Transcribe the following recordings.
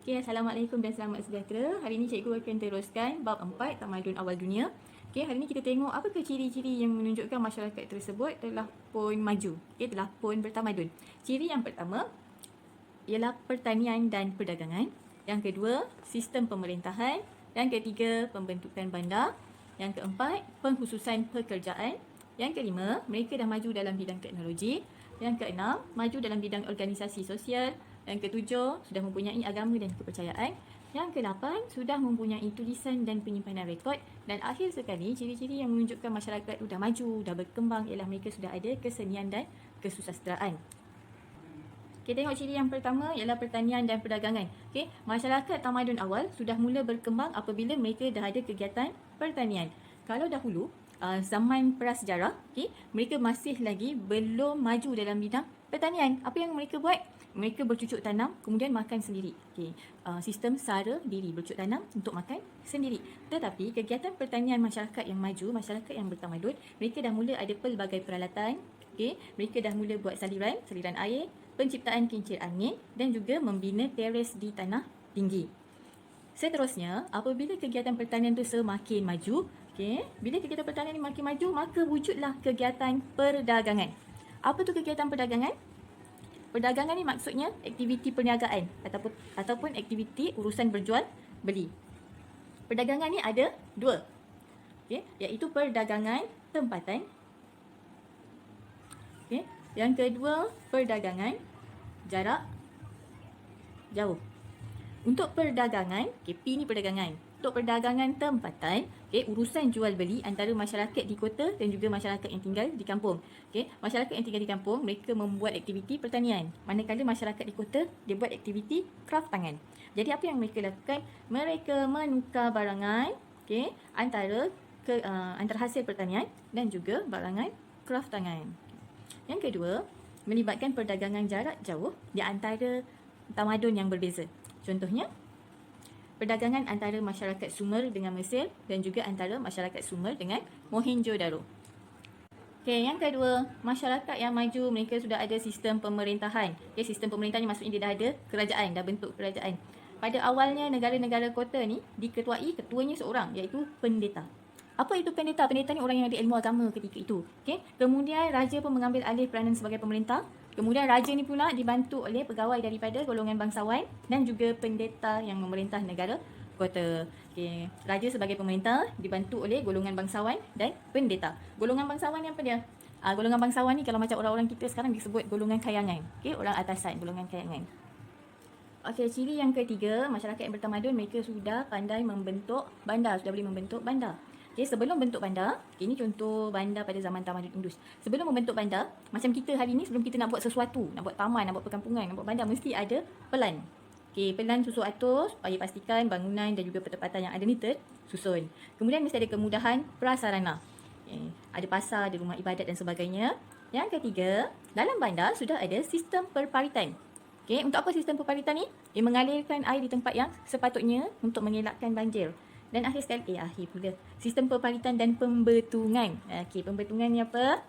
Okay, Assalamualaikum dan selamat sejahtera. Hari ini cikgu akan teruskan bab 4 Tamadun Awal Dunia. Okay, hari ini kita tengok apakah ciri-ciri yang menunjukkan masyarakat tersebut telah pun maju. Okay, telah pun bertamadun. Ciri yang pertama ialah pertanian dan perdagangan. Yang kedua, sistem pemerintahan. Yang ketiga, pembentukan bandar. Yang keempat, pengkhususan pekerjaan. Yang kelima, mereka dah maju dalam bidang teknologi. Yang keenam, maju dalam bidang organisasi sosial. Yang ketujuh, sudah mempunyai agama dan kepercayaan. Yang kedelapan, sudah mempunyai tulisan dan penyimpanan rekod. Dan akhir sekali, ciri-ciri yang menunjukkan masyarakat sudah maju, dah berkembang ialah mereka sudah ada kesenian dan kesusasteraan. Kita tengok ciri yang pertama ialah pertanian dan perdagangan. Okay, masyarakat tamadun awal sudah mula berkembang apabila mereka dah ada kegiatan pertanian. Kalau dahulu, zaman prasejarah, okay, mereka masih lagi belum maju dalam bidang pertanian. Apa yang mereka buat? Mereka bercucuk tanam, kemudian makan sendiri. Okay. Sistem sara diri, bercucuk tanam untuk makan sendiri. Tetapi kegiatan pertanian masyarakat yang maju, masyarakat yang bertamadun, mereka dah mula ada pelbagai peralatan. Okay. Mereka dah mula buat saliran air, penciptaan kincir angin dan juga membina teres di tanah tinggi. Seterusnya, apabila kegiatan pertanian itu semakin maju, okay, bila kegiatan pertanian ini makin maju, maka wujudlah kegiatan perdagangan. Apa tu kegiatan perdagangan? Perdagangan ni maksudnya aktiviti perniagaan ataupun aktiviti urusan berjual beli. Perdagangan ni ada dua, okay, iaitu perdagangan tempatan. Okay. Yang kedua, perdagangan jarak jauh. Untuk perdagangan, okay, P ni perdagangan. Untuk perdagangan tempatan, okay, urusan jual beli antara masyarakat di kota dan juga masyarakat yang tinggal di kampung. Okay, masyarakat yang tinggal di kampung, mereka membuat aktiviti pertanian. Manakala masyarakat di kota, dia buat aktiviti kraft tangan. Jadi apa yang mereka lakukan? Mereka menukar barangan, okay, antara hasil pertanian dan juga barangan kraft tangan. Yang kedua, melibatkan perdagangan jarak jauh di antara tamadun yang berbeza. Contohnya, perdagangan antara masyarakat Sumer dengan Mesir dan juga antara masyarakat Sumer dengan Mohenjo-daro. Okay, yang kedua, masyarakat yang maju, mereka sudah ada sistem pemerintahan. Okay, sistem pemerintahan ni maksudnya dia dah ada kerajaan, dah bentuk kerajaan. Pada awalnya, negara-negara kota ni diketuai ketuanya seorang, iaitu pendeta. Apa itu pendeta? Pendeta ni orang yang ada ilmu agama ketika itu. Okay? Kemudian raja pun mengambil alih peranan sebagai pemerintah. Kemudian raja ni pula dibantu oleh pegawai daripada golongan bangsawan dan juga pendeta yang memerintah negara kota. Okay. Raja sebagai pemerintah dibantu oleh golongan bangsawan dan pendeta. Golongan bangsawan ni apa dia? Golongan bangsawan ni kalau macam orang-orang kita sekarang disebut golongan kayangan. Okay? Orang atasan, golongan kayangan. Okey, ciri yang ketiga, masyarakat yang bertamadun, mereka sudah pandai membentuk bandar, sudah boleh membentuk bandar. Okay, sebelum bentuk bandar, ini contoh bandar pada zaman tamadun Indus. Sebelum membentuk bandar, macam kita hari ni, sebelum kita nak buat sesuatu, nak buat taman, nak buat perkampungan, nak buat bandar, mesti ada pelan. Okay, pelan susun atur supaya pastikan bangunan dan juga pertempatan yang ada ni tersusun. Kemudian mesti ada kemudahan prasarana. Okay, ada pasar, ada rumah ibadat dan sebagainya. Yang ketiga, dalam bandar sudah ada sistem perparitan. Okay, untuk apa sistem perparitan ni? Dia mengalirkan air di tempat yang sepatutnya untuk mengelakkan banjir. Dan akhir sekali, akhir pula, sistem perparitan dan pembetungan. Okey, pembetungan ni apa?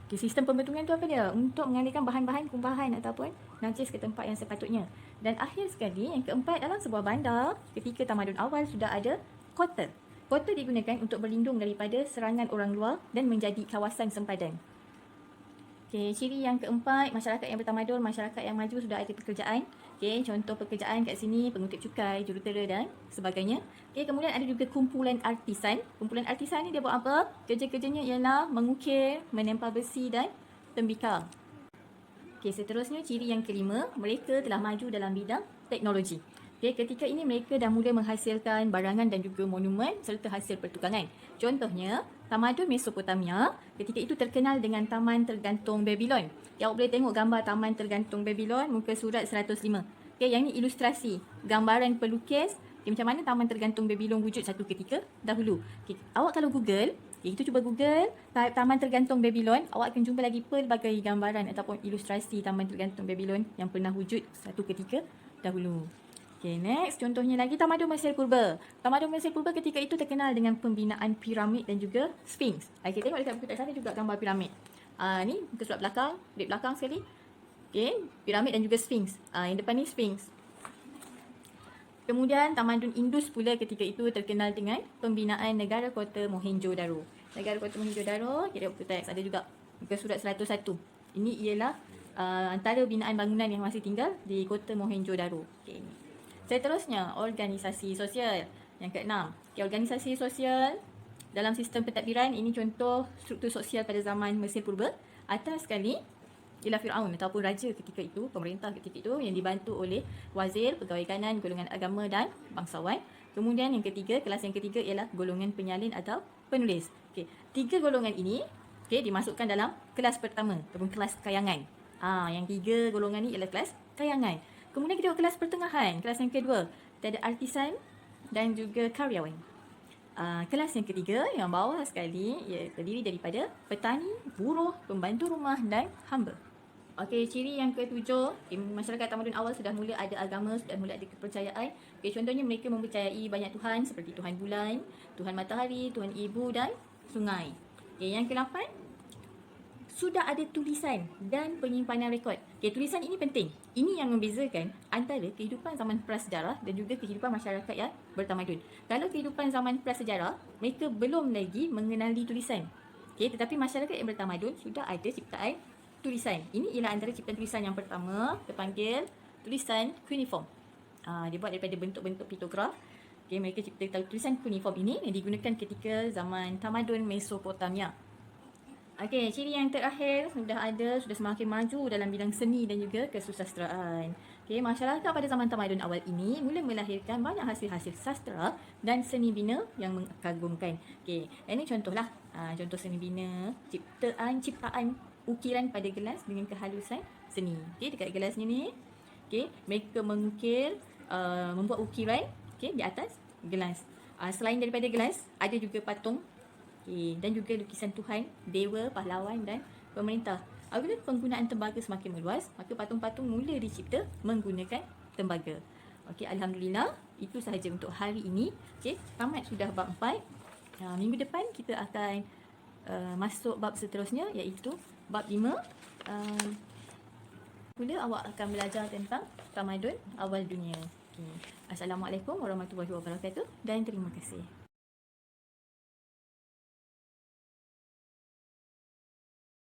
Okay, sistem pembetungan tu apa dia? Untuk mengalirkan bahan-bahan kumbahan ataupun najis ke tempat yang sepatutnya. Dan akhir sekali, yang keempat, dalam sebuah bandar, ketika tamadun awal sudah ada kota. Kota digunakan untuk berlindung daripada serangan orang luar dan menjadi kawasan sempadan. Okay, ciri yang keempat, masyarakat yang bertamadun, masyarakat yang maju sudah ada pekerjaan. Okay, contoh pekerjaan kat sini, pengutip cukai, jurutera dan sebagainya. Okay, kemudian ada juga kumpulan artisan. Kumpulan artisan ni dia buat apa? Kerja-kerjanya ialah mengukir, menempa besi dan tembikar. Okay, seterusnya ciri yang kelima, mereka telah maju dalam bidang teknologi. Okay, ketika ini mereka dah mula menghasilkan barangan dan juga monumen serta hasil pertukangan. Contohnya, tamadun Mesopotamia ketika itu terkenal dengan Taman Tergantung Babylon. Awak boleh tengok gambar Taman Tergantung Babylon, muka surat 105. Okay, yang ini ilustrasi, gambaran pelukis macam mana Taman Tergantung Babylon wujud satu ketika dahulu. Okay, awak kalau Google, itu cuba Google Taman Tergantung Babylon, awak akan jumpa lagi pelbagai gambaran ataupun ilustrasi Taman Tergantung Babylon yang pernah wujud satu ketika dahulu. Okay, next, contohnya lagi Tamadun Mesir Purba. Tamadun Mesir Purba ketika itu terkenal dengan pembinaan piramid dan juga Sphinx. Okay, tengok dekat buku teks sana juga gambar piramid. Ni muka surat belakang, di belakang sekali. Okay, piramid dan juga Sphinx. Yang depan ni Sphinx. Kemudian Tamadun Indus pula ketika itu terkenal dengan pembinaan negara kota Mohenjo-daro. Negara kota Mohenjo-daro, kira buku teks ada juga muka surat 101. Ini ialah antara binaan bangunan yang masih tinggal di kota Mohenjo-daro. Okay. Seterusnya, organisasi sosial. Yang keenam, okay, organisasi sosial dalam sistem pentadbiran, ini contoh struktur sosial pada zaman Mesir Purba. Atas sekali ialah Fir'aun ataupun raja ketika itu, pemerintah ketika itu yang dibantu oleh wazir, pegawai kanan, golongan agama dan bangsawan. Kemudian yang ketiga, kelas yang ketiga ialah golongan penyalin atau penulis. Okay. 3 golongan ini dimasukkan dalam kelas pertama ataupun kelas kayangan. Yang 3 golongan ni ialah kelas kayangan. Kemudian kita kelas pertengahan, kelas yang kedua. Kita ada artisan dan juga karyawan. Kelas yang ketiga, yang bawah sekali, ia terdiri daripada petani, buruh, pembantu rumah dan hamba. Okey, ciri yang ketujuh, masyarakat tamadun awal sudah mula ada agama, sudah mula ada kepercayaan. Okey, contohnya mereka mempercayai banyak Tuhan seperti Tuhan bulan, Tuhan matahari, Tuhan ibu dan sungai. Okey, yang ke-8, sudah ada tulisan dan penyimpanan rekod. Okey, tulisan ini penting. Ini yang membezakan antara kehidupan zaman prasejarah dan juga kehidupan masyarakat yang bertamadun. Kalau kehidupan zaman prasejarah, mereka belum lagi mengenali tulisan. Okey, tetapi masyarakat yang bertamadun sudah ada ciptaan tulisan. Ini ialah antara ciptaan tulisan yang pertama, terpanggil tulisan cuneiform. Dia buat daripada bentuk-bentuk piktograf. Okay, mereka cipta tulisan cuneiform ini yang digunakan ketika zaman tamadun Mesopotamia. Okey, ciri yang terakhir sudah semakin maju dalam bidang seni dan juga kesusastraan. Okey, masyarakat pada zaman tamadun awal ini mula melahirkan banyak hasil-hasil sastra dan seni bina yang mengagumkan. Okey, ini contohlah, contoh seni bina, ciptaan ukiran pada gelas dengan kehalusan seni. Okey, dekat gelas ni, okey, mereka mengukir, membuat ukiran, okey, di atas gelas. Selain daripada gelas, ada juga patung. Okay. Dan juga lukisan Tuhan, dewa, pahlawan dan pemerintah. Apabila penggunaan tembaga semakin meluas, maka patung-patung mula dicipta menggunakan tembaga. Okey, alhamdulillah, itu sahaja untuk hari ini. Okey, tamat sudah bab 4. Minggu depan kita akan masuk bab seterusnya, iaitu bab 5. Mula awak akan belajar tentang tamadun awal dunia. Okay. Assalamualaikum warahmatullahi wabarakatuh dan terima kasih.